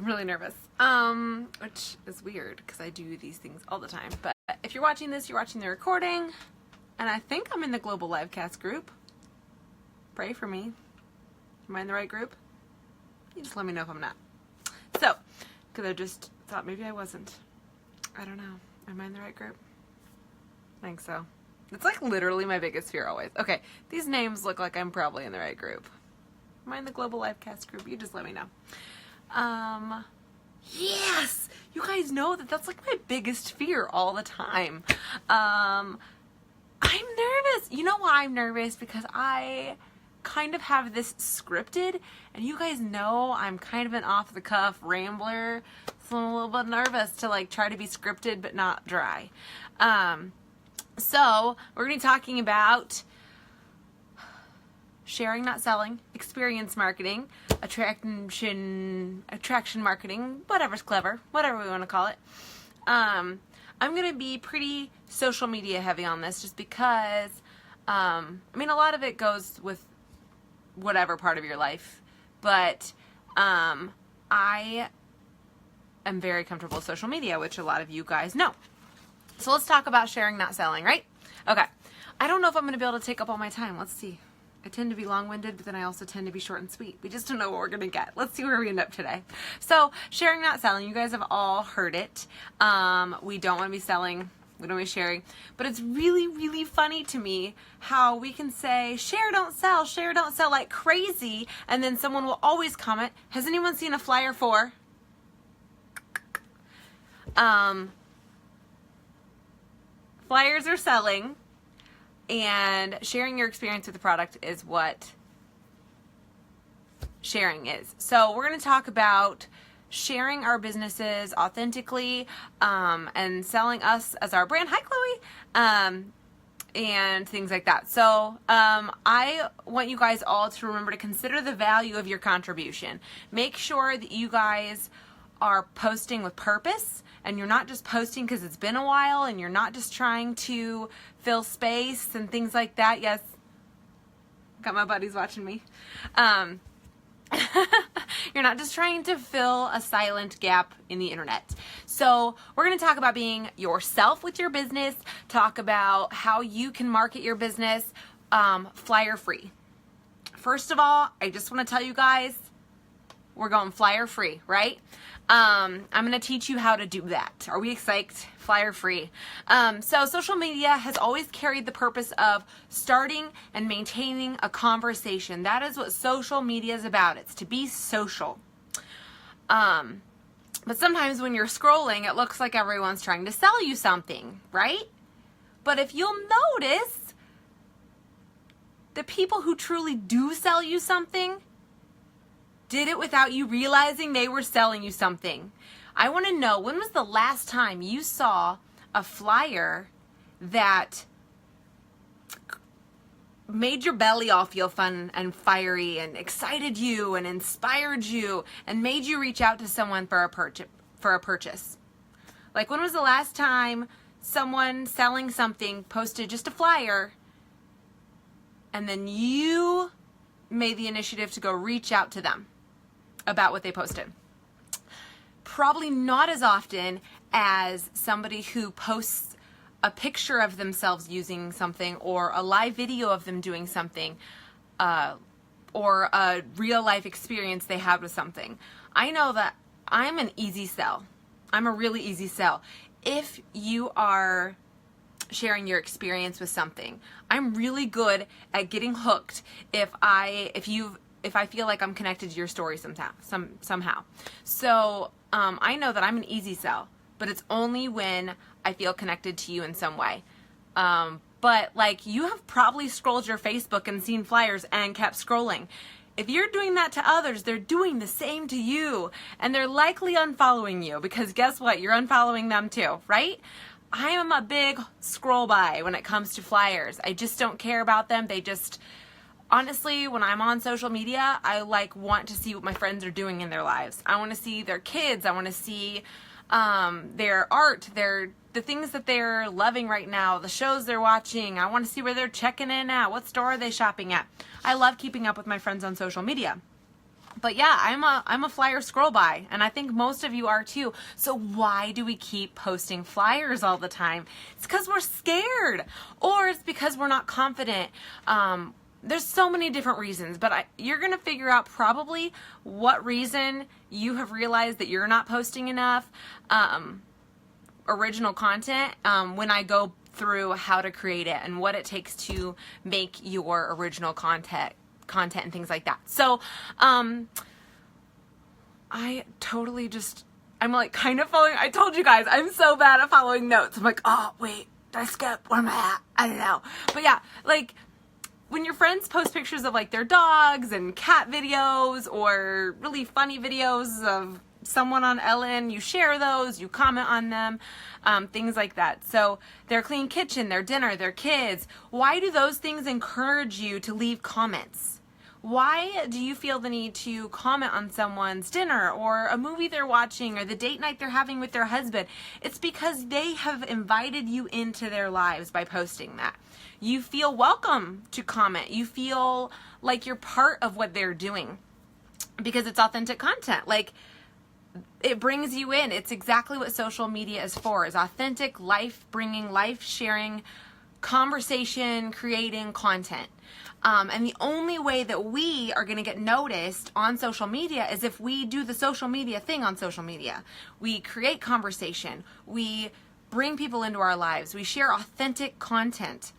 really nervous. Which is weird because I do these things all the time. But if you're watching this, you're watching the recording. And I think I'm in the global LiveCast group. Pray for me. Am I in the right group? You just let me know if I'm not. So, because I just thought maybe I wasn't. I don't know. Am I in the right group? I think so. It's like literally my biggest fear always. Okay, these names look like I'm probably in the right group. Am I in the global LiveCast group? You just let me know. Yes! You guys know that that's like my biggest fear all the time. I'm nervous. You know why I'm nervous? Because I kind of have this scripted, and you guys know I'm kind of an off-the-cuff rambler, so I'm a little bit nervous to like try to be scripted but not dry. So we're going to be talking about sharing, not selling, experience marketing, attraction marketing, whatever's clever, whatever we want to call it. I'm going to be pretty social media heavy on this just because, I mean, a lot of it goes with whatever part of your life, but I am very comfortable with social media, which a lot of you guys know. So let's talk about sharing, not selling, right? Okay. I don't know if I'm going to be able to take up all my time. Let's see. I tend to be long-winded, but then I also tend to be short and sweet. We just don't know what we're going to get. Let's see where we end up today. So sharing, not selling. You guys have all heard it. We don't want to be selling. We don't want to be sharing. But it's really, really funny to me how we can say share, don't sell like crazy. And then someone will always comment, has anyone seen a flyer for? Flyers are selling, and sharing your experience with the product is what sharing is. So we're going to talk about sharing our businesses authentically and selling us as our brand. Hi, Chloe. And things like that. So I want you guys all to remember to consider the value of your contribution. Make sure that you guys are posting with purpose, and you're not just posting because it's been a while, and you're not just trying to fill space and things like that. Yes, got my buddies watching me. You're not just trying to fill a silent gap in the internet. So we're going to talk about being yourself with your business, talk about how you can market your business flyer free. First of all, I just want to tell you guys, we're going flyer free, right? I'm going to teach you how to do that. Are we excited? Flyer free. So social media has always carried the purpose of starting and maintaining a conversation. That is what social media is about. It's to be social. But sometimes when you're scrolling, it looks like everyone's trying to sell you something, right? But if you'll notice, the people who truly do sell you something did it without you realizing they were selling you something. I want to know, when was the last time you saw a flyer that made your belly all feel fun and fiery and excited you and inspired you and made you reach out to someone for a purchase? Like, when was the last time someone selling something posted just a flyer and then you made the initiative to go reach out to them about what they posted? Probably not as often as somebody who posts a picture of themselves using something, or a live video of them doing something, or a real life experience they had with something. I know that I'm an easy sell. I'm a really easy sell. If you are sharing your experience with something, I'm really good at getting hooked if I feel like I'm connected to your story somehow. So I know that I'm an easy sell, but it's only when I feel connected to you in some way. But like, you have probably scrolled your Facebook and seen flyers and kept scrolling. If you're doing that to others, they're doing the same to you, and they're likely unfollowing you, because guess what? You're unfollowing them too, right? I am a big scroll by when it comes to flyers. I just don't care about them. Honestly, when I'm on social media, I want to see what my friends are doing in their lives. I want to see their kids. I want to see their art, the things that they're loving right now, the shows they're watching. I want to see where they're checking in at. What store are they shopping at? I love keeping up with my friends on social media. But yeah, I'm a flyer scroll by, and I think most of you are too. So why do we keep posting flyers all the time? It's because we're scared, or it's because we're not confident. There's so many different reasons, but you're gonna figure out probably what reason you have realized that you're not posting enough original content when I go through how to create it and what it takes to make your original content and things like that. So I totally I'm like kind of following. I told you guys I'm so bad at following notes. I'm like, oh wait, did I skip? Where am I at? I don't know. But yeah, like when your friends post pictures of like their dogs and cat videos or really funny videos of someone on Ellen, you share those, you comment on them, things like that. So their clean kitchen, their dinner, their kids. Why do those things encourage you to leave comments? Why do you feel the need to comment on someone's dinner or a movie they're watching or the date night they're having with their husband? It's because they have invited you into their lives by posting that. You feel welcome to comment. You feel like you're part of what they're doing because it's authentic content. Like, it brings you in. It's exactly what social media is for, is authentic, life-bringing, life-sharing, conversation, creating content. And the only way that we are going to get noticed on social media is if we do the social media thing on social media. We create conversation. We bring people into our lives. We share authentic content.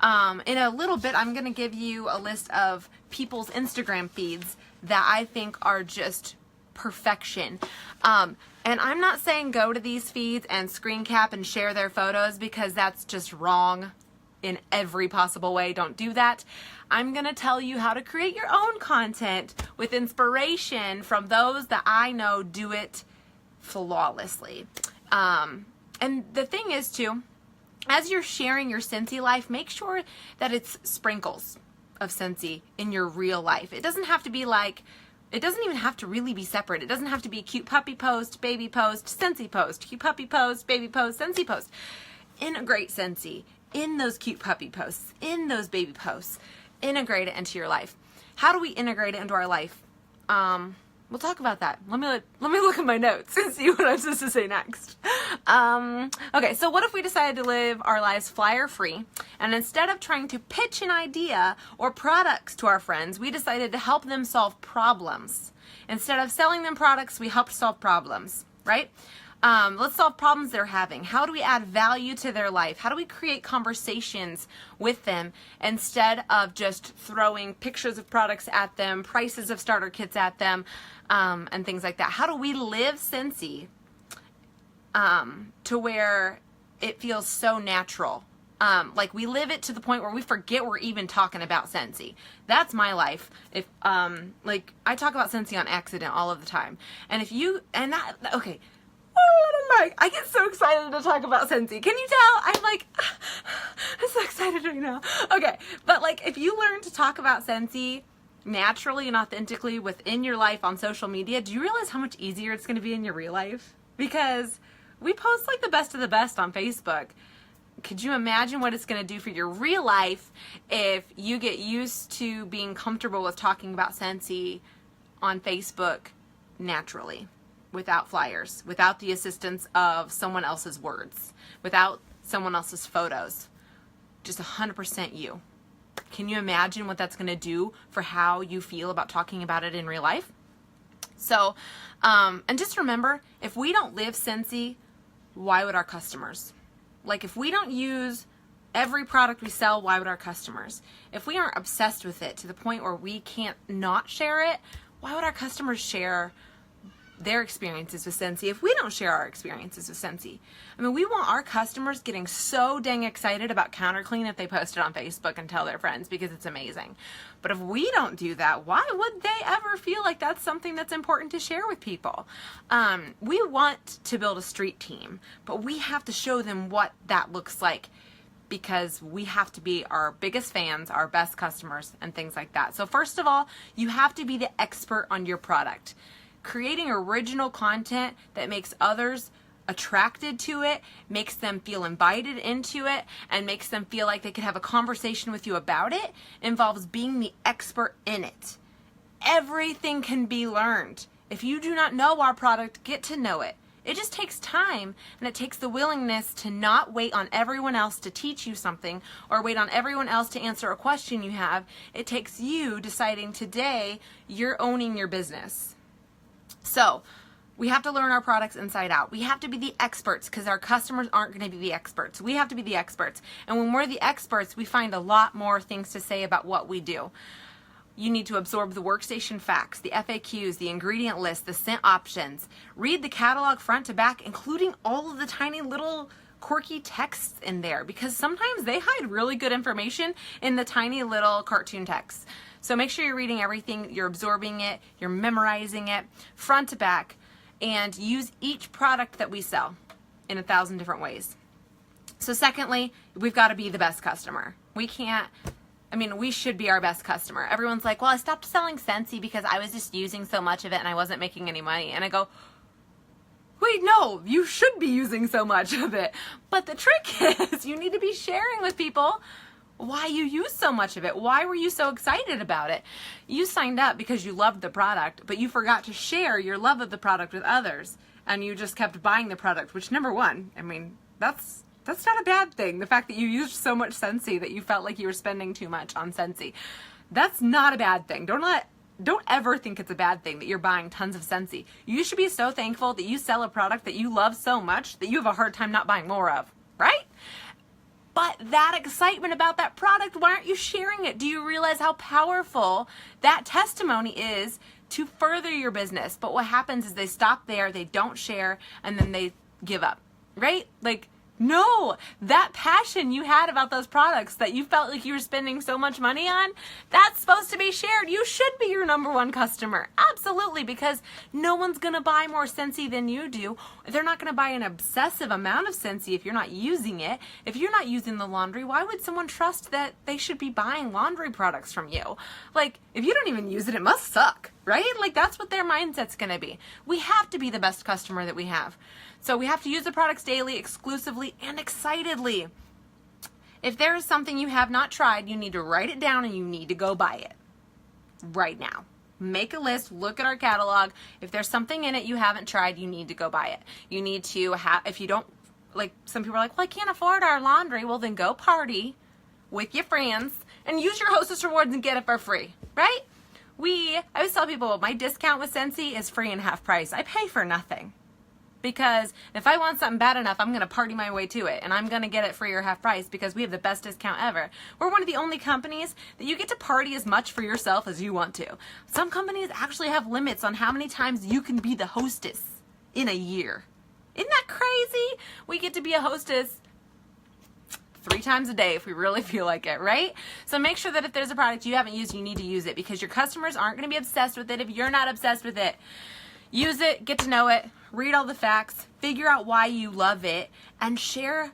In a little bit, I'm going to give you a list of people's Instagram feeds that I think are just perfection. And I'm not saying go to these feeds and screen cap and share their photos because that's just wrong in every possible way. Don't do that. I'm going to tell you how to create your own content with inspiration from those that I know do it flawlessly. And the thing is too, as you're sharing your Scentsy life, make sure that it's sprinkles of Scentsy in your real life. It doesn't have to be like, it doesn't even have to really be separate. It doesn't have to be cute puppy post, baby post, Scentsy post, cute puppy post, baby post, Scentsy post. Integrate Scentsy in those cute puppy posts, in those baby posts. Integrate it into your life. How do we integrate it into our life? We'll talk about that. Let me look at my notes and see what I'm supposed to say next. Okay, so what if we decided to live our lives flyer free, and instead of trying to pitch an idea or products to our friends, we decided to help them solve problems. Instead of selling them products, we helped solve problems, right? Let's solve problems they're having. How do we add value to their life? How do we create conversations with them instead of just throwing pictures of products at them, prices of starter kits at them, and things like that? How do we live Scentsy to where it feels so natural? Like we live it to the point where we forget we're even talking about Scentsy. That's my life. If like I talk about Scentsy on accident all of the time, and if you okay. I get so excited to talk about Scentsy. Can you tell? I'm like, I'm so excited right now. Okay, but like if you learn to talk about Scentsy naturally and authentically within your life on social media, do you realize how much easier it's going to be in your real life? Because we post like the best of the best on Facebook. Could you imagine what it's going to do for your real life if you get used to being comfortable with talking about Scentsy on Facebook naturally? Without flyers, without the assistance of someone else's words, without someone else's photos, just 100% you. Can you imagine what that's going to do for how you feel about talking about it in real life? So, and just remember, if we don't live Scentsy, why would our customers? Like if we don't use every product we sell, why would our customers? If we aren't obsessed with it to the point where we can't not share it, why would our customers share their experiences with Scentsy if we don't share our experiences with Scentsy? I mean, we want our customers getting so dang excited about Counter Clean if they post it on Facebook and tell their friends because it's amazing. But if we don't do that, why would they ever feel like that's something that's important to share with people? We want to build a street team, but we have to show them what that looks like because we have to be our biggest fans, our best customers, and things like that. So first of all, you have to be the expert on your product. Creating original content that makes others attracted to it, makes them feel invited into it, and makes them feel like they could have a conversation with you about it, involves being the expert in it. Everything can be learned. If you do not know our product, get to know it. It just takes time, and it takes the willingness to not wait on everyone else to teach you something or wait on everyone else to answer a question you have. It takes you deciding today you're owning your business. So we have to learn our products inside out. We have to be the experts because our customers aren't going to be the experts. We have to be the experts. And when we're the experts, we find a lot more things to say about what we do. You need to absorb the workstation facts, the FAQs, the ingredient list, the scent options. Read the catalog front to back, including all of the tiny little quirky texts in there, because sometimes they hide really good information in the tiny little cartoon text. So make sure you're reading everything, you're absorbing it, you're memorizing it, front to back, and use each product that we sell in 1,000 different ways. So secondly, we've got to be the best customer. We should be our best customer. Everyone's like, well, I stopped selling Scentsy because I was just using so much of it and I wasn't making any money. And I go, wait, no, you should be using so much of it. But the trick is you need to be sharing with people why you use so much of it. Why were you so excited about it? You signed up because you loved the product, but you forgot to share your love of the product with others. And you just kept buying the product, which number one, that's not a bad thing. The fact that you used so much Scentsy that you felt like you were spending too much on Scentsy. That's not a bad thing. Don't ever think it's a bad thing that you're buying tons of Scentsy. You should be so thankful that you sell a product that you love so much that you have a hard time not buying more of, right? But that excitement about that product, why aren't you sharing it? Do you realize how powerful that testimony is to further your business? But what happens is they stop there, they don't share, and then they give up, right? No, that passion you had about those products that you felt like you were spending so much money on, that's supposed to be shared. You should be your number one customer. Absolutely, because no one's going to buy more Scentsy than you do. They're not going to buy an obsessive amount of Scentsy if you're not using it. If you're not using the laundry, why would someone trust that they should be buying laundry products from you? If you don't even use it, it must suck, right? That's what their mindset's going to be. We have to be the best customer that we have. So we have to use the products daily, exclusively, and excitedly. If there is something you have not tried, you need to write it down and you need to go buy it right now. Make a list, look at our catalog. If there's something in it you haven't tried, you need to go buy it. You need to have, if you don't, some people are like, well, I can't afford our laundry. Well, then go party with your friends and use your Hostess Rewards and get it for free, right? I always tell people my discount with Scentsy is free and half price. I pay for nothing. Because if I want something bad enough, I'm going to party my way to it. And I'm going to get it free or half price because we have the best discount ever. We're one of the only companies that you get to party as much for yourself as you want to. Some companies actually have limits on how many times you can be the hostess in a year. Isn't that crazy? We get to be a hostess 3 times a day if we really feel like it, right? So make sure that if there's a product you haven't used, you need to use it because your customers aren't going to be obsessed with it if you're not obsessed with it. Use it, get to know it, read all the facts, figure out why you love it, and share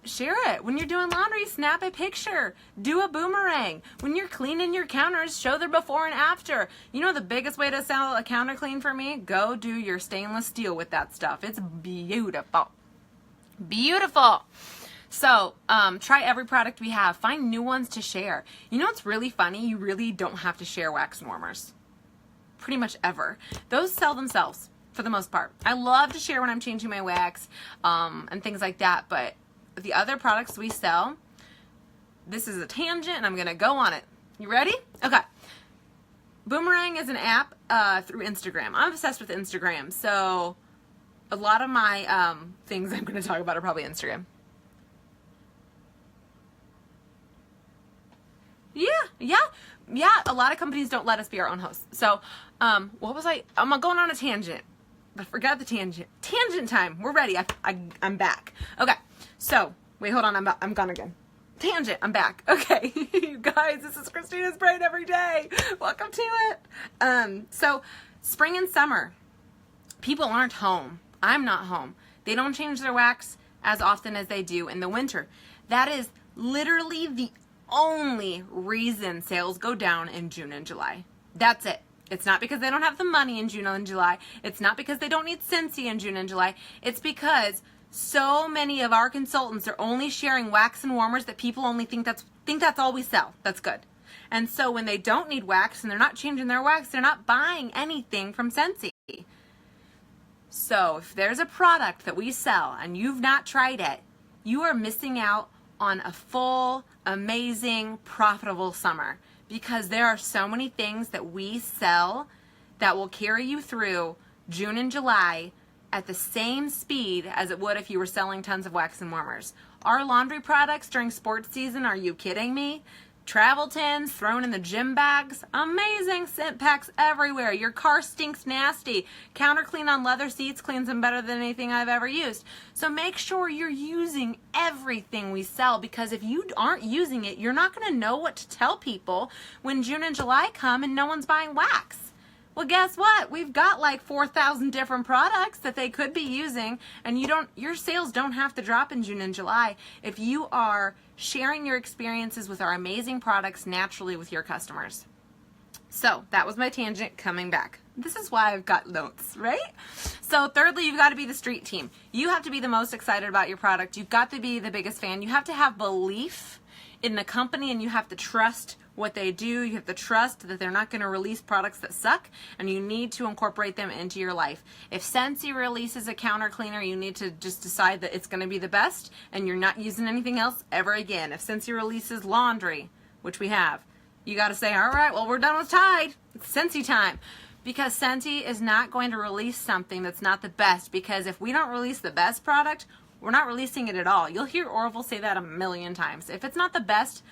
it. When you're doing laundry, snap a picture. Do a boomerang. When you're cleaning your counters, show their before and after. You know the biggest way to sell a counter clean for me? Go do your stainless steel with that stuff. It's beautiful. Beautiful. So try every product we have. Find new ones to share. You know what's really funny? You really don't have to share wax warmers. Pretty much ever. Those sell themselves for the most part. I love to share when I'm changing my wax and things like that, but the other products we sell, this is a tangent and I'm going to go on it. You ready? Okay. Boomerang is an app through Instagram. I'm obsessed with Instagram, so a lot of my things I'm going to talk about are probably Instagram. Yeah, a lot of companies don't let us be our own hosts. So, I'm going on a tangent. I forgot the tangent. Tangent time. We're ready. I'm back. Okay. So, wait, hold on. I'm gone again. Tangent. I'm back. Okay. You guys, this is Christina's Brain every day. Welcome to it. So, spring and summer. People aren't home. I'm not home. They don't change their wax as often as they do in the winter. That is literally the only reason sales go down in June and July. That's it. It's not because they don't have the money in June and July. It's not because they don't need Scentsy in June and July. It's because so many of our consultants are only sharing wax and warmers that people only think that's all we sell. That's good. And so when they don't need wax and they're not changing their wax, they're not buying anything from Scentsy. So if there's a product that we sell and you've not tried it, you are missing out on a full, amazing, profitable summer, because there are so many things that we sell that will carry you through June and July at the same speed as it would if you were selling tons of wax and warmers. Our laundry products during sports season, are you kidding me? Travel tins thrown in the gym bags, amazing scent packs everywhere. Your car stinks nasty. Counter clean on leather seats cleans them better than anything I've ever used. So make sure you're using everything we sell, because if you aren't using it, you're not going to know what to tell people when June and July come and no one's buying wax. Well, guess what? We've got like 4,000 different products that they could be using, and your sales don't have to drop in June and July if you are sharing your experiences with our amazing products naturally with your customers. So that was my tangent coming back. This is why I've got notes, right? So thirdly, you've got to be the street team. You have to be the most excited about your product. You've got to be the biggest fan. You have to have belief in the company, and you have to trust what they do. You have to trust that they're not going to release products that suck, and you need to incorporate them into your life. If Scentsy releases a counter cleaner, you need to just decide that it's going to be the best and you're not using anything else ever again. If Scentsy releases laundry, which we have, you got to say, all right, well, we're done with Tide. It's Scentsy time. Because Scentsy is not going to release something that's not the best, because if we don't release the best product, we're not releasing it at all. You'll hear Orville say that a million times. If it's not the best,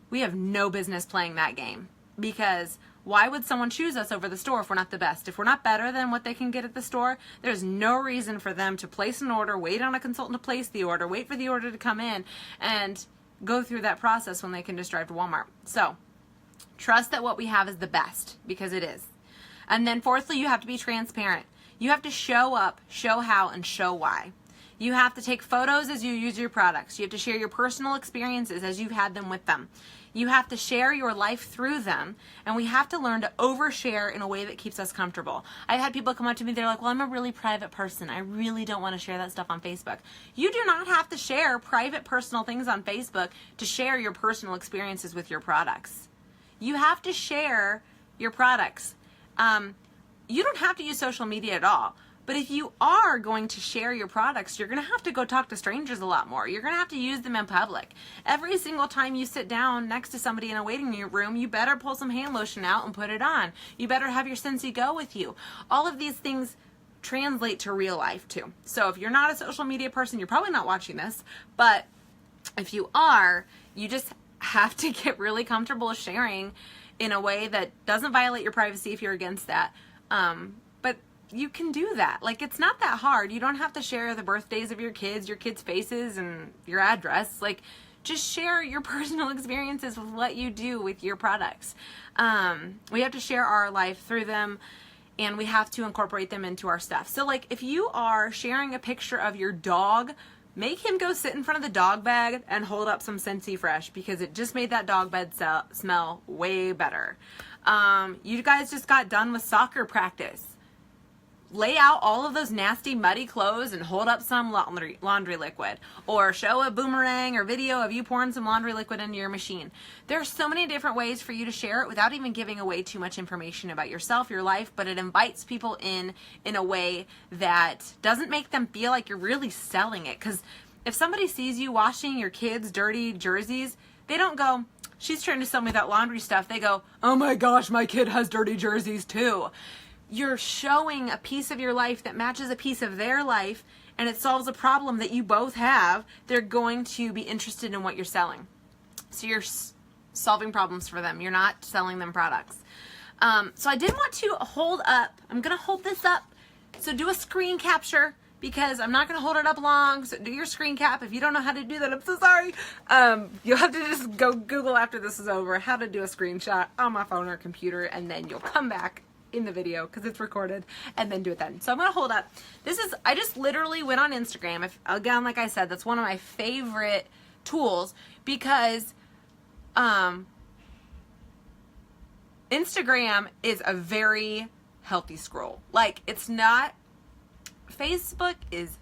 we have no business playing that game, because why would someone choose us over the store if we're not the best? If we're not better than what they can get at the store, there's no reason for them to place an order, wait on a consultant to place the order, wait for the order to come in, and go through that process when they can just drive to Walmart. So trust that what we have is the best, because it is. And then fourthly, you have to be transparent. You have to show up, show how, and show why. You have to take photos as you use your products. You have to share your personal experiences as you've had them with them. You have to share your life through them, and we have to learn to overshare in a way that keeps us comfortable. I've had people come up to me, they're like, well, I'm a really private person. I really don't want to share that stuff on Facebook. You do not have to share private, personal things on Facebook to share your personal experiences with your products. You have to share your products. You don't have to use social media at all. But if you are going to share your products, you're going to have to go talk to strangers a lot more. You're going to have to use them in public. Every single time you sit down next to somebody in a waiting room, you better pull some hand lotion out and put it on. You better have your Scentsy go with you. All of these things translate to real life too. So if you're not a social media person, you're probably not watching this. But if you are, you just have to get really comfortable with sharing in a way that doesn't violate your privacy if you're against that. But you can do that. Like, it's not that hard. You don't have to share the birthdays of your kids' faces, and your address. Like, just share your personal experiences with what you do with your products. We have to share our life through them, and we have to incorporate them into our stuff. So, like, if you are sharing a picture of your dog, make him go sit in front of the dog bed and hold up some Scentsy Fresh, because it just made that dog bed smell way better. You guys just got done with soccer practice. Lay out all of those nasty, muddy clothes and hold up some laundry liquid. Or show a boomerang or video of you pouring some laundry liquid into your machine. There are so many different ways for you to share it without even giving away too much information about yourself, your life, but it invites people in a way that doesn't make them feel like you're really selling it. Because if somebody sees you washing your kids' dirty jerseys, they don't go, she's trying to sell me that laundry stuff. They go, oh my gosh, my kid has dirty jerseys too. You're showing a piece of your life that matches a piece of their life, and it solves a problem that you both have. They're going to be interested in what you're selling. So you're solving problems for them. You're not selling them products. So I did want to hold up. I'm going to hold this up. So do a screen capture, because I'm not going to hold it up long. So do your screen cap. If you don't know how to do that, I'm so sorry. You'll have to just go Google after this is over how to do a screenshot on my phone or computer, and then you'll come back in the video because it's recorded, and then do it then. So I'm going to hold up. I just literally went on Instagram. Again, like I said, that's one of my favorite tools, because Instagram is a very healthy scroll. Like, it's not, Facebook is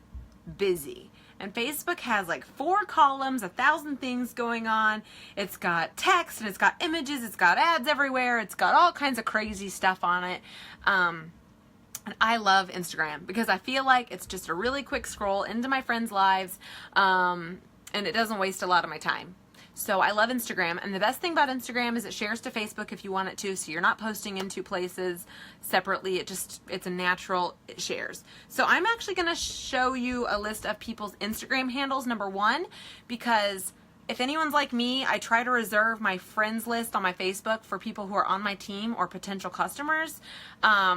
busy, And Facebook has like 4 columns, 1,000 things going on. It's got text and it's got images, it's got ads everywhere, it's got all kinds of crazy stuff on it. And I love Instagram because I feel like it's just a really quick scroll into my friends' lives, and it doesn't waste a lot of my time. So I love Instagram, and the best thing about Instagram is it shares to Facebook if you want it to, so you're not posting in 2 places separately. It's a natural, it shares. So I'm actually going to show you a list of people's Instagram handles, number 1, because if anyone's like me, I try to reserve my friends list on my Facebook for people who are on my team or potential customers,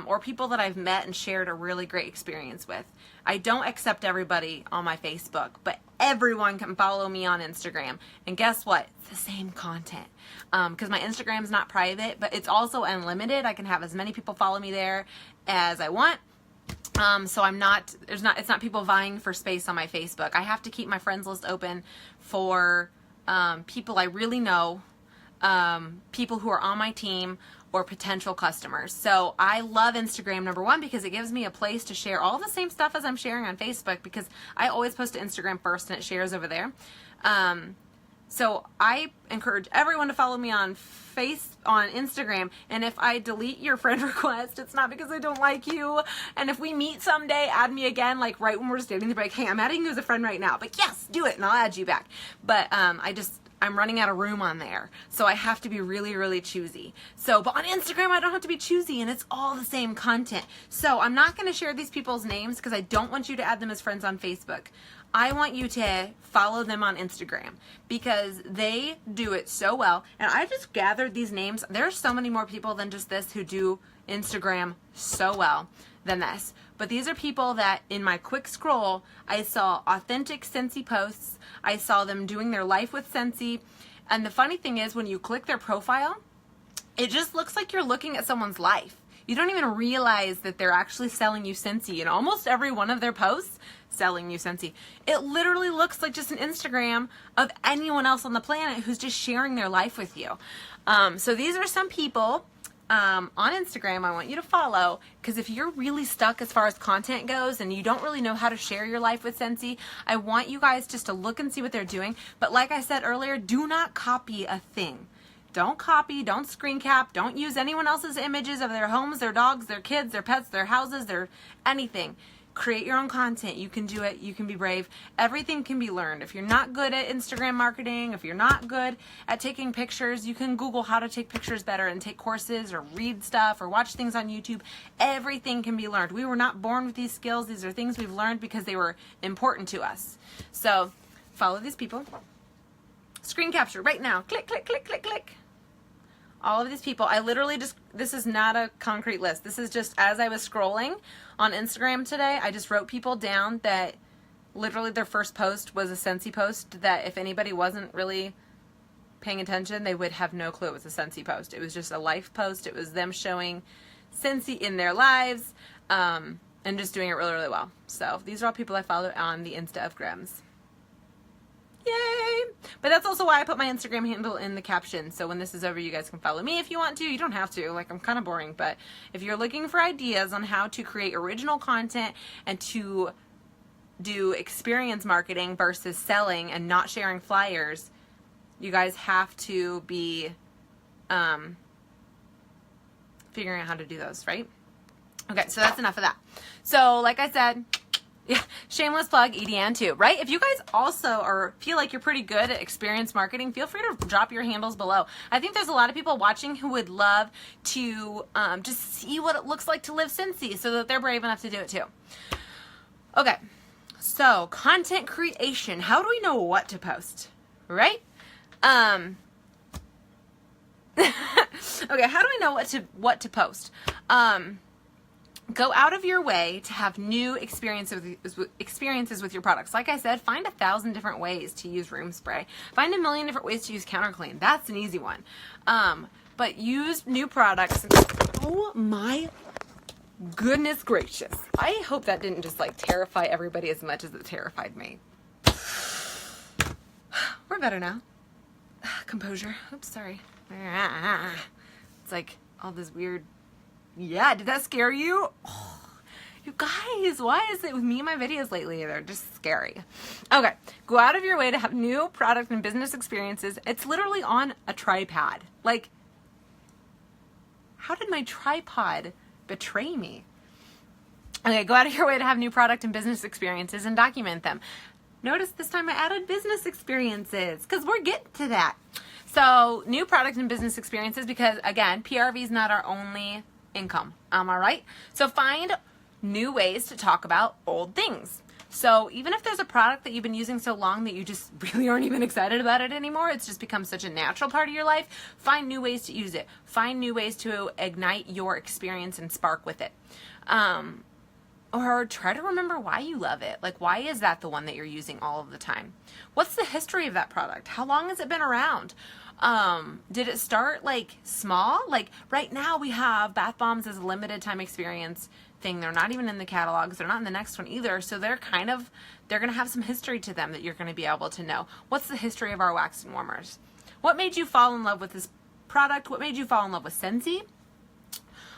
or people that I've met and shared a really great experience with. I don't accept everybody on my Facebook, but everyone can follow me on Instagram. And guess what? It's the same content. Because my Instagram's not private, but it's also unlimited. I can have as many people follow me there as I want. So it's not people vying for space on my Facebook. I have to keep my friends list open for people I really know, people who are on my team, or potential customers. So I love Instagram, number 1, because it gives me a place to share all the same stuff as I'm sharing on Facebook, because I always post to Instagram first and it shares over there. So I encourage everyone to follow me on Instagram, and if I delete your friend request, it's not because I don't like you. And if we meet someday, add me again, like right when we're just dating, they'll be like, hey, I'm adding you as a friend right now. But yes, do it, and I'll add you back. But I'm running out of room on there, so I have to be really, really choosy. But on Instagram, I don't have to be choosy, and it's all the same content. So I'm not going to share these people's names because I don't want you to add them as friends on Facebook. I want you to follow them on Instagram because they do it so well. And I just gathered these names. There's so many more people than just this who do Instagram so well than this. But these are people that in my quick scroll, I saw authentic Scentsy posts. I saw them doing their life with Scentsy. And the funny thing is when you click their profile, it just looks like you're looking at someone's life. You don't even realize that they're actually selling you Scentsy. And almost every one of their posts selling you Scentsy. It literally looks like just an Instagram of anyone else on the planet who's just sharing their life with you. So these are some people on Instagram I want you to follow, because if you're really stuck as far as content goes and you don't really know how to share your life with Scentsy, I want you guys just to look and see what they're doing. But like I said earlier, do not copy a thing. Don't copy, don't screen cap, don't use anyone else's images of their homes, their dogs, their kids, their pets, their houses, their anything. Create your own content. You can do it. You can be brave. Everything can be learned. If you're not good at Instagram marketing, if you're not good at taking pictures, you can Google how to take pictures better and take courses or read stuff or watch things on YouTube. Everything can be learned. We were not born with these skills. These are things we've learned because they were important to us. So follow these people. Screen capture right now. Click, click, click, click, click. All of these people, I literally just, this is not a concrete list. This is just as I was scrolling on Instagram today, I just wrote people down that literally their first post was a Scentsy post that if anybody wasn't really paying attention, they would have no clue it was a Scentsy post. It was just a life post. It was them showing Scentsy in their lives and just doing it really, really well. So these are all people I follow on the Insta of Grams. Yay! But that's also why I put my Instagram handle in the caption. So when this is over, you guys can follow me if you want to. You don't have to. Like, I'm kind of boring. But if you're looking for ideas on how to create original content and to do experience marketing versus selling and not sharing flyers, you guys have to be figuring out how to do those, right? Okay, so that's enough of that. So like I said, yeah, shameless plug, Edie too, right? If you guys also feel like you're pretty good at experience marketing, feel free to drop your handles below. I think there's a lot of people watching who would love to just see what it looks like to live Scentsy so that they're brave enough to do it too. Okay, so content creation. How do we know what to post, right? Okay, how do we know what to post? Go out of your way to have new experiences with your products. Like I said, find 1,000 different ways to use room spray. Find 1,000,000 different ways to use counter clean. That's an easy one. But use new products. Oh my goodness gracious. I hope that didn't just like terrify everybody as much as it terrified me. We're better now. Composure. Oops, sorry. It's like all this weird. Yeah, did that scare you? Oh, You guys, why is it with me and my videos lately? They're just scary. Okay, go out of your way to have new product and business experiences. It's literally on a tripod. Like, how did my tripod betray me? Okay, go out of your way to have new product and business experiences and document them. Notice this time I added business experiences because we're getting to that. So, new product and business experiences because, again, PRV is not our only income. Am I right? So, find new ways to talk about old things. So even if there's a product that you've been using so long that you just really aren't even excited about it anymore, it's just become such a natural part of your life, find new ways to use it. Find new ways to ignite your experience and spark with it. Or try to remember why you love it. Like, why is that the one that you're using all of the time? What's the history of that product? How long has it been around? Did it start like small? Like right now we have bath bombs as a limited time experience thing. They're not even in the catalogs. They're not in the next one either. So they're going to have some history to them that you're going to be able to know. What's the history of our wax and warmers? What made you fall in love with this product? What made you fall in love with Scentsy?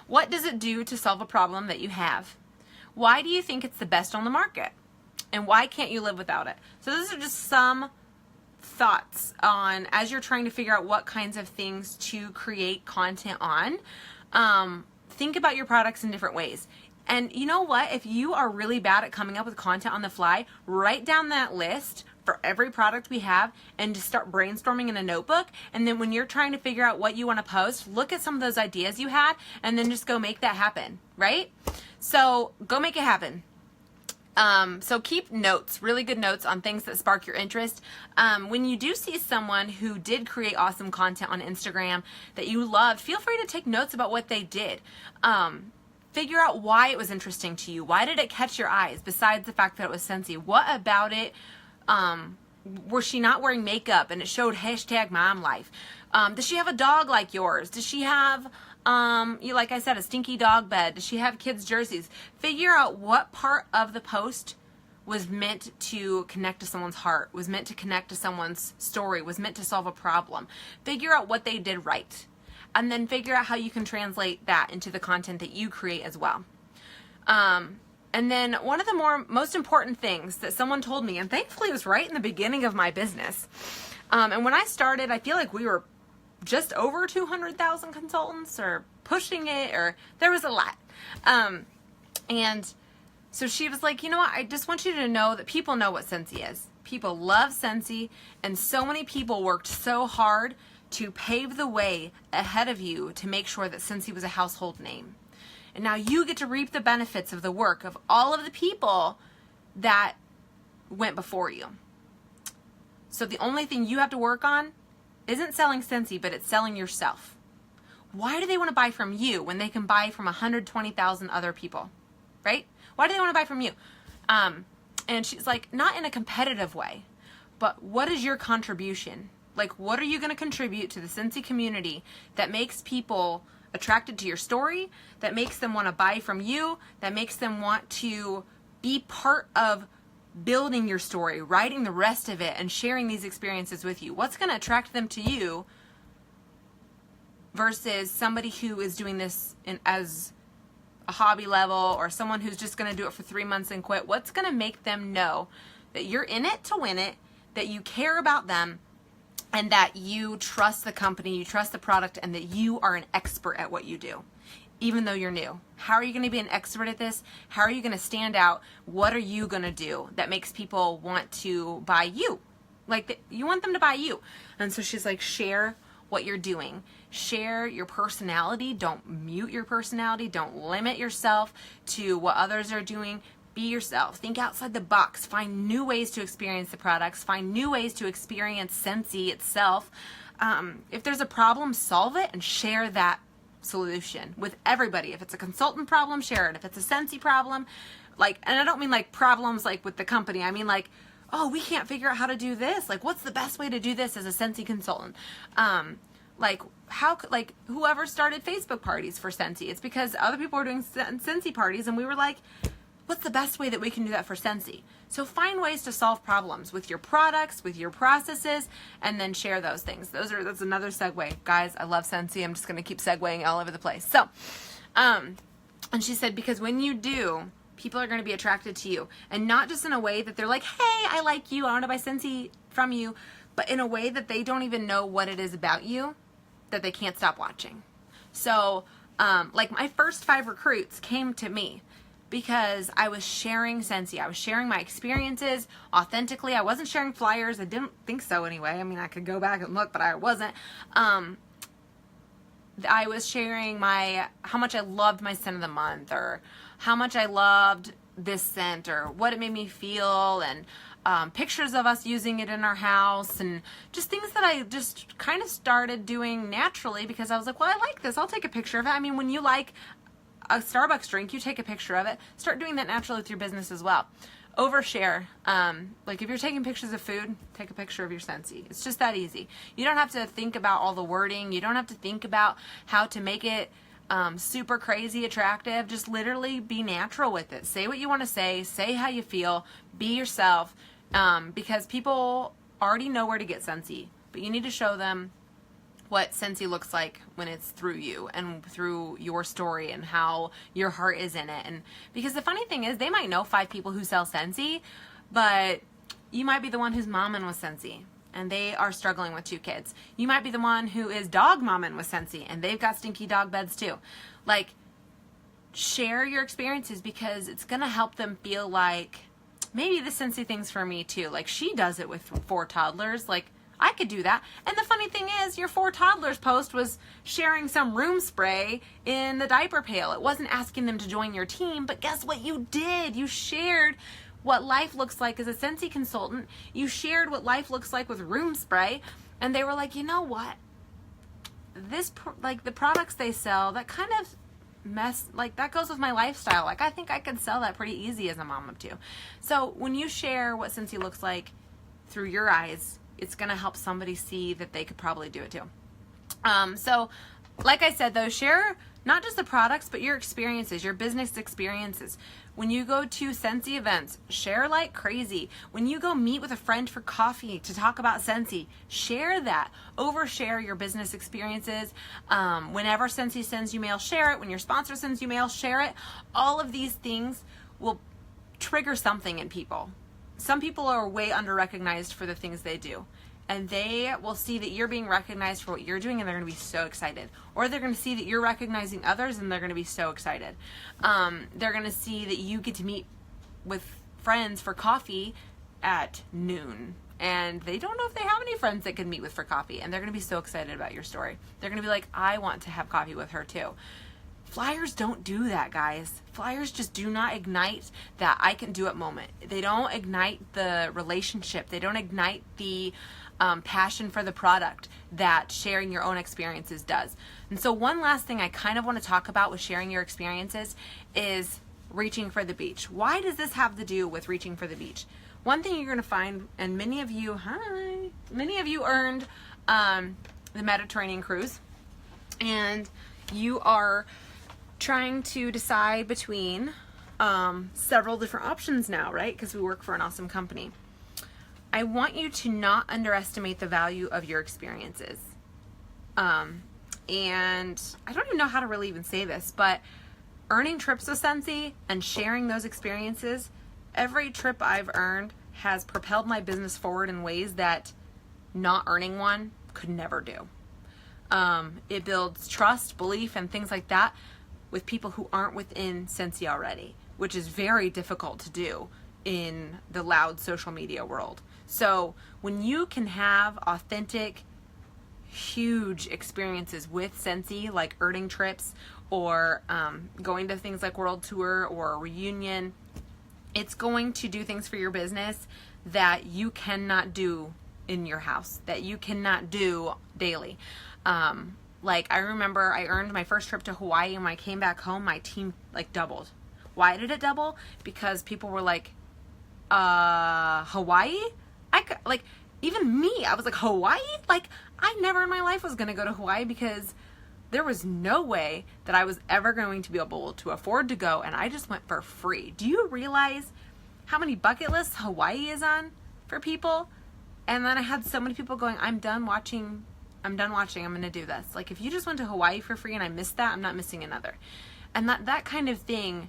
What does it do to solve a problem that you have? Why do you think it's the best on the market? And why can't you live without it? So those are just some thoughts on as you're trying to figure out what kinds of things to create content on. Think about your products in different ways. And you know what? If you are really bad at coming up with content on the fly, write down that list for every product we have and just start brainstorming in a notebook. And then when you're trying to figure out what you want to post, look at some of those ideas you had and then just go make that happen, right? So go make it happen. So keep notes, really good notes on things that spark your interest. When you do see someone who did create awesome content on Instagram that you loved, feel free to take notes about what they did. Figure out why it was interesting to you. Why did it catch your eyes besides the fact that it was Scentsy? What about it? Was she not wearing makeup and it showed #momlife? Does she have a dog like yours? Does she have, like I said, a stinky dog bed? Does she have kids' jerseys? Figure out what part of the post was meant to connect to someone's heart, was meant to connect to someone's story, was meant to solve a problem. Figure out what they did right. And then figure out how you can translate that into the content that you create as well. And then one of the most important things that someone told me, and thankfully it was right in the beginning of my business. And when I started, I feel like we were just over 200,000 consultants or pushing it, or there was a lot. And so she was like, you know what? I just want you to know that people know what Scentsy is. People love Scentsy, and so many people worked so hard to pave the way ahead of you to make sure that Scentsy was a household name. And now you get to reap the benefits of the work of all of the people that went before you. So the only thing you have to work on isn't selling Scentsy, but it's selling yourself. Why do they want to buy from you when they can buy from 120,000 other people, right? Why do they want to buy from you? And she's like, not in a competitive way, but what is your contribution? Like, what are you going to contribute to the Scentsy community that makes people attracted to your story, that makes them want to buy from you, that makes them want to be part of building your story, writing the rest of it, and sharing these experiences with you? What's going to attract them to you versus somebody who is doing this as a hobby level, or someone who's just going to do it for 3 months and quit? What's going to make them know that you're in it to win it, that you care about them, and that you trust the company, you trust the product, and that you are an expert at what you do, even though you're new? How are you going to be an expert at this? How are you going to stand out? What are you going to do that makes people want to buy you? Like, you want them to buy you. And so she's like, share what you're doing. Share your personality. Don't mute your personality. Don't limit yourself to what others are doing. Be yourself. Think outside the box. Find new ways to experience the products. Find new ways to experience Scentsy itself. If there's a problem, solve it and share that solution with everybody. If it's a consultant problem, share it. If it's a Scentsy problem, like, and I don't mean like problems like with the company. I mean like, oh, we can't figure out how to do this. Like, what's the best way to do this as a Scentsy consultant? Like, whoever started Facebook parties for Scentsy, it's because other people were doing Scentsy parties, and we were like, what's the best way that we can do that for Scentsy? So find ways to solve problems with your products, with your processes, and then share those things. That's another segue. Guys, I love Scentsy. I'm just going to keep segueing all over the place. So, and she said, because when you do, people are going to be attracted to you. And not just in a way that they're like, hey, I like you, I want to buy Scentsy from you, but in a way that they don't even know what it is about you that they can't stop watching. So, like my first 5 recruits came to me because I was sharing Scentsy. I was sharing my experiences authentically. I wasn't sharing flyers. I didn't think so anyway. I mean, I could go back and look, but I wasn't. I was sharing how much I loved my scent of the month, or how much I loved this scent, or what it made me feel, and pictures of us using it in our house, and just things that I just kind of started doing naturally because I was like, well, I like this. I'll take a picture of it. I mean, when you like a Starbucks drink, you take a picture of it. Start doing that naturally with your business as well. Overshare. Like if you're taking pictures of food, take a picture of your Scentsy. It's just that easy. You don't have to think about all the wording. You don't have to think about how to make it super crazy attractive. Just literally be natural with it. Say what you want to say how you feel, be yourself, because people already know where to get Scentsy, but you need to show them what Scentsy looks like when it's through you and through your story and how your heart is in it. And because the funny thing is, they might know 5 people who sell Scentsy, but you might be the one who's momming with Scentsy and they are struggling with 2 kids. You might be the one who is dog momming with Scentsy and they've got stinky dog beds too. Like, share your experiences because it's going to help them feel like, maybe the Scentsy thing's for me too. Like, she does it with 4 toddlers. Like, I could do that. And the funny thing is, your 4 toddlers post was sharing some room spray in the diaper pail. It wasn't asking them to join your team, but guess what you did? You shared what life looks like as a Scentsy consultant. You shared what life looks like with room spray, and they were like, you know what? This, like, the products they sell, that kind of that goes with my lifestyle. Like, I think I could sell that pretty easy as a mom of 2. So when you share what Scentsy looks like through your eyes, it's going to help somebody see that they could probably do it too. So like I said though, share not just the products, but your experiences, your business experiences. When you go to Scentsy events, share like crazy. When you go meet with a friend for coffee to talk about Scentsy, share that. Overshare your business experiences. Whenever Scentsy sends you mail, share it. When your sponsor sends you mail, share it. All of these things will trigger something in people. Some people are way under-recognized for the things they do. And they will see that you're being recognized for what you're doing, and they're going to be so excited. Or they're going to see that you're recognizing others, and they're going to be so excited. They're going to see that you get to meet with friends for coffee at noon. And they don't know if they have any friends that can meet with for coffee. And they're going to be so excited about your story. They're going to be like, I want to have coffee with her too. Flyers don't do that, guys. Flyers just do not ignite that I can do it moment. They don't ignite the relationship. They don't ignite the passion for the product that sharing your own experiences does. And so one last thing I kind of want to talk about with sharing your experiences is reaching for the beach. Why does this have to do with reaching for the beach? One thing you're going to find, and many of you earned the Mediterranean cruise, and you are trying to decide between several different options now, right? Because we work for an awesome company. I want you to not underestimate the value of your experiences. And I don't even know how to really even say this, but earning trips with Scentsy and sharing those experiences, every trip I've earned has propelled my business forward in ways that not earning one could never do. It builds trust, belief, and things like that with people who aren't within Scentsy already, which is very difficult to do in the loud social media world. So when you can have authentic, huge experiences with Scentsy, like earning trips or going to things like World Tour or a reunion, it's going to do things for your business that you cannot do in your house, that you cannot do daily. Like, I remember I earned my first trip to Hawaii, and when I came back home, my team like doubled. Why did it double? Because people were like, Hawaii? Like, even me, I was like, Hawaii? Like, I never in my life was going to go to Hawaii because there was no way that I was ever going to be able to afford to go, and I just went for free. Do you realize how many bucket lists Hawaii is on for people? And then I had so many people going, I'm done watching, I'm going to do this. Like, if you just went to Hawaii for free and I missed that, I'm not missing another. And that kind of thing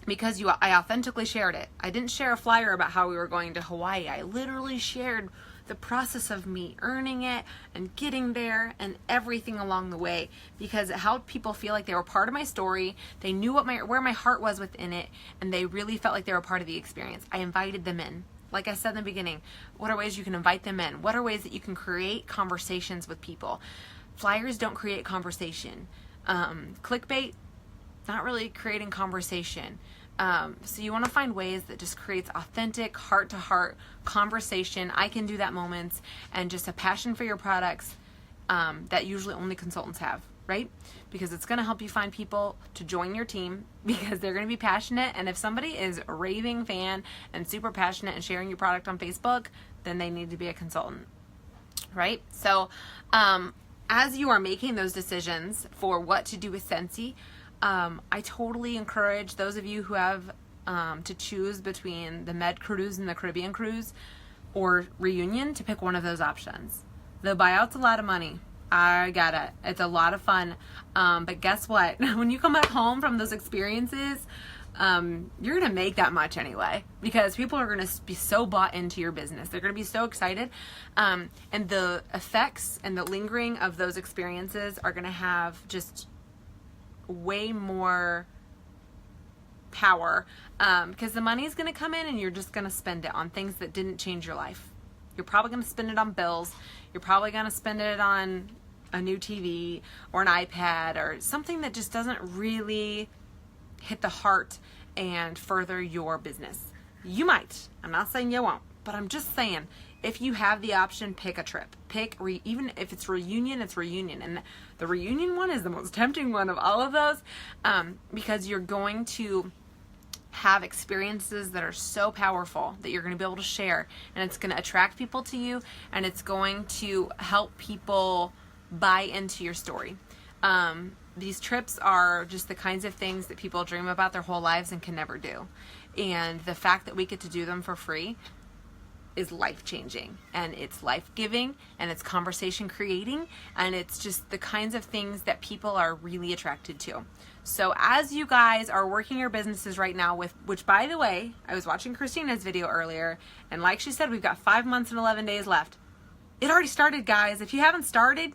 because I authentically shared it. I didn't share a flyer about how we were going to Hawaii. I literally shared the process of me earning it and getting there and everything along the way, because it helped people feel like they were part of my story. They knew where my heart was within it, and they really felt like they were part of the experience. I invited them in. Like I said in the beginning, what are ways you can invite them in? What are ways that you can create conversations with people? Flyers don't create conversation. Clickbait, not really creating conversation. So you want to find ways that just creates authentic heart-to-heart conversation, I can do that moments, and just a passion for your products that usually only consultants have, right? Because it's going to help you find people to join your team, because they're going to be passionate. And if somebody is a raving fan and super passionate and sharing your product on Facebook, then they need to be a consultant, right? So as you are making those decisions for what to do with Scentsy, I totally encourage those of you who have to choose between the Med Cruise and the Caribbean Cruise or Reunion to pick one of those options. The buyout's a lot of money. I get it. It's a lot of fun. But guess what? When you come back home from those experiences, you're going to make that much anyway, because people are going to be so bought into your business. They're going to be so excited. And the effects and the lingering of those experiences are going to have just way more power, because the money is going to come in and you're just going to spend it on things that didn't change your life. You're probably going to spend it on bills. You're probably going to spend it on a new TV or an iPad or something that just doesn't really hit the heart and further your business. You might. I'm not saying you won't, but I'm just saying, if you have the option, pick a trip. Even if it's Reunion, it's Reunion. And the Reunion one is the most tempting one of all of those, because you're going to have experiences that are so powerful that you're going to be able to share, and it's going to attract people to you, and it's going to help people buy into your story. These trips are just the kinds of things that people dream about their whole lives and can never do. And the fact that we get to do them for free is life-changing, and it's life-giving, and it's conversation creating, and it's just the kinds of things that people are really attracted to. So as you guys are working your businesses right now with, which by the way, I was watching Christina's video earlier, and like she said, we've got 5 months and 11 days left. It already started, guys. If you haven't started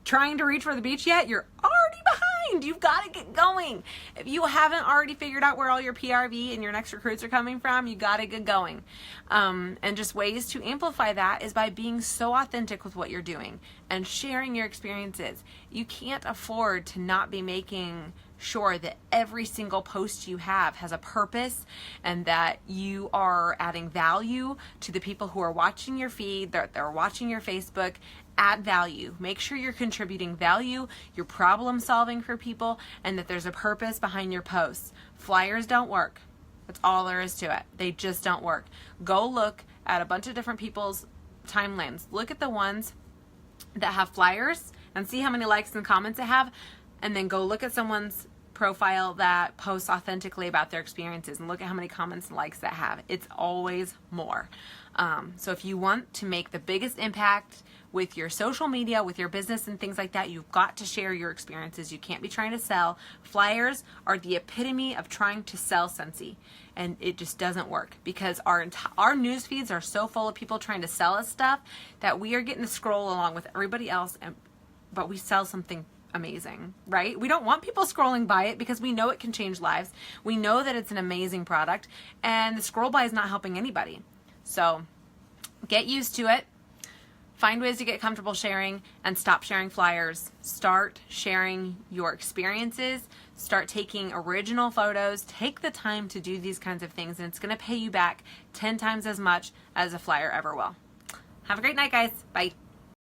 trying to reach for the beach yet, you're already behind. You've got to get going. If you haven't already figured out where all your PRV and your next recruits are coming from, you got to get going. And just ways to amplify that is by being so authentic with what you're doing and sharing your experiences. You can't afford to not be making sure that every single post you have has a purpose, and that you are adding value to the people who are watching your feed, that they're watching your Facebook. Add value. Make sure you're contributing value, you're problem solving for people, and that there's a purpose behind your posts. Flyers don't work. That's all there is to it. They just don't work. Go look at a bunch of different people's timelines. Look at the ones that have flyers and see how many likes and comments it have, and then go look at someone's profile that posts authentically about their experiences and look at how many comments and likes that have. It's always more. So if you want to make the biggest impact with your social media, with your business and things like that, you've got to share your experiences. You can't be trying to sell. Flyers are the epitome of trying to sell Scentsy, and it just doesn't work, because our news feeds are so full of people trying to sell us stuff that we are getting to scroll along with everybody else, but we sell something amazing, right? We don't want people scrolling by it, because we know it can change lives. We know that it's an amazing product, and the scroll by is not helping anybody. So get used to it. Find ways to get comfortable sharing, and stop sharing flyers. Start sharing your experiences. Start taking original photos. Take the time to do these kinds of things, and it's going to pay you back 10 times as much as a flyer ever will. Have a great night, guys. Bye.